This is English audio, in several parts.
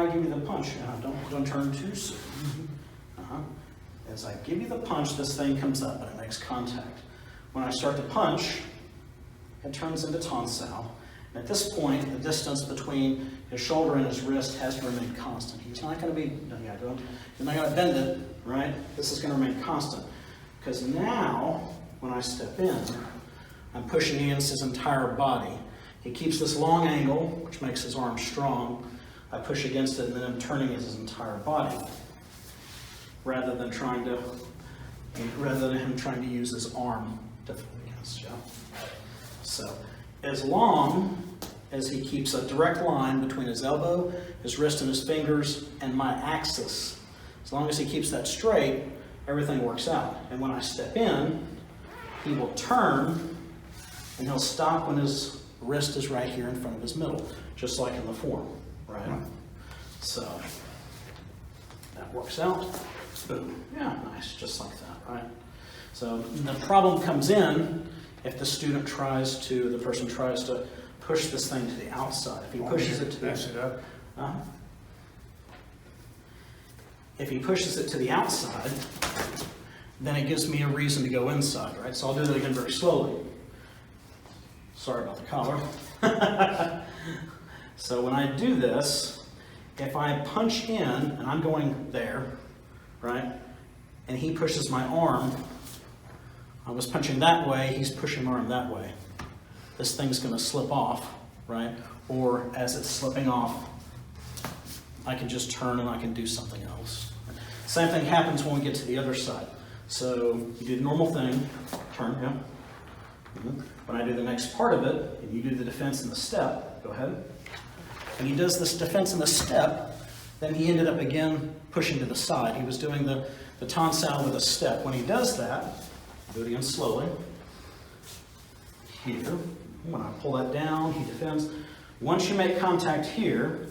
I give you the punch, don't turn too soon. As I give you the punch, this thing comes up and it makes contact. When I start to punch, it turns into tactile. And at this point, the distance between his shoulder and his wrist has to remain constant. He's not going to be, you're not going to bend it, right? This is going to remain constant. Because now, when I step in, I'm pushing against his entire body. He keeps this long angle, which makes his arm strong. I push against it, and then I'm turning his entire body, rather than him trying to use his arm to fight against you. So, as long as he keeps a direct line between his elbow, his wrist, and his fingers, and my axis, as long as he keeps that straight, everything works out. And when I step in, he will turn, and he'll stop when his wrist is right here in front of his middle, just like in the form, right? So, that works out. Boom. Yeah, nice, just like that, right? So, the problem comes in if the person tries to push this thing to the outside. If he pushes it to if he pushes it to the outside, then it gives me a reason to go inside, right? So I'll do that again very slowly. Sorry about the collar. So when I do this, if I punch in, and I'm going there, right? And he pushes my arm, I was punching that way, he's pushing my arm that way. This thing's going to slip off, right? Or as it's slipping off, I can just turn and I can do something else. Same thing happens when we get to the other side. So you do the normal thing, turn, yeah. When I do the next part of it, and you do the defense and the step, go ahead. When he does this defense and the step, then he ended up again pushing to the side. He was doing the tactile with a step. When he does that, do it again slowly. Here, when I pull that down, he defends. Once you make contact here,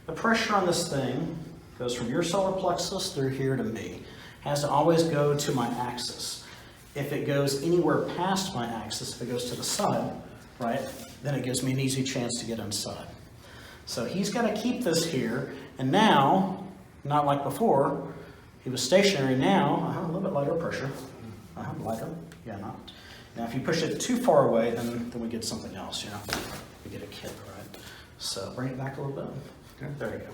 the pressure on this thing goes from your solar plexus through here to me. It has to always go to my axis. If it goes anywhere past my axis, if it goes to the side, right, then it gives me an easy chance to get inside. So he's got to keep this here, and now, not like before, he was stationary. Now, a little bit lighter pressure. Lighter, yeah, not. Now, if you push it too far away, then we get something else, we get a kick, right? So bring it back a little bit. Okay. There you go.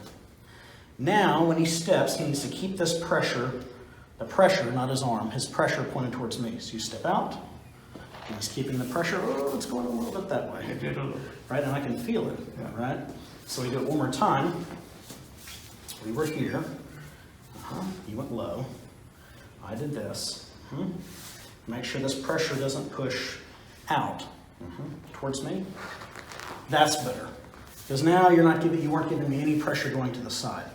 Now, when he steps, he needs to keep this pressure, the pressure, not his arm, his pressure pointed towards me. So you step out, and he's keeping the pressure, it's going a little bit that way. Right, and I can feel it, right? So we do it one more time. We were here. You went low. I did this. Make sure this pressure doesn't push out towards me. That's better. Because now you weren't giving me any pressure going to the side.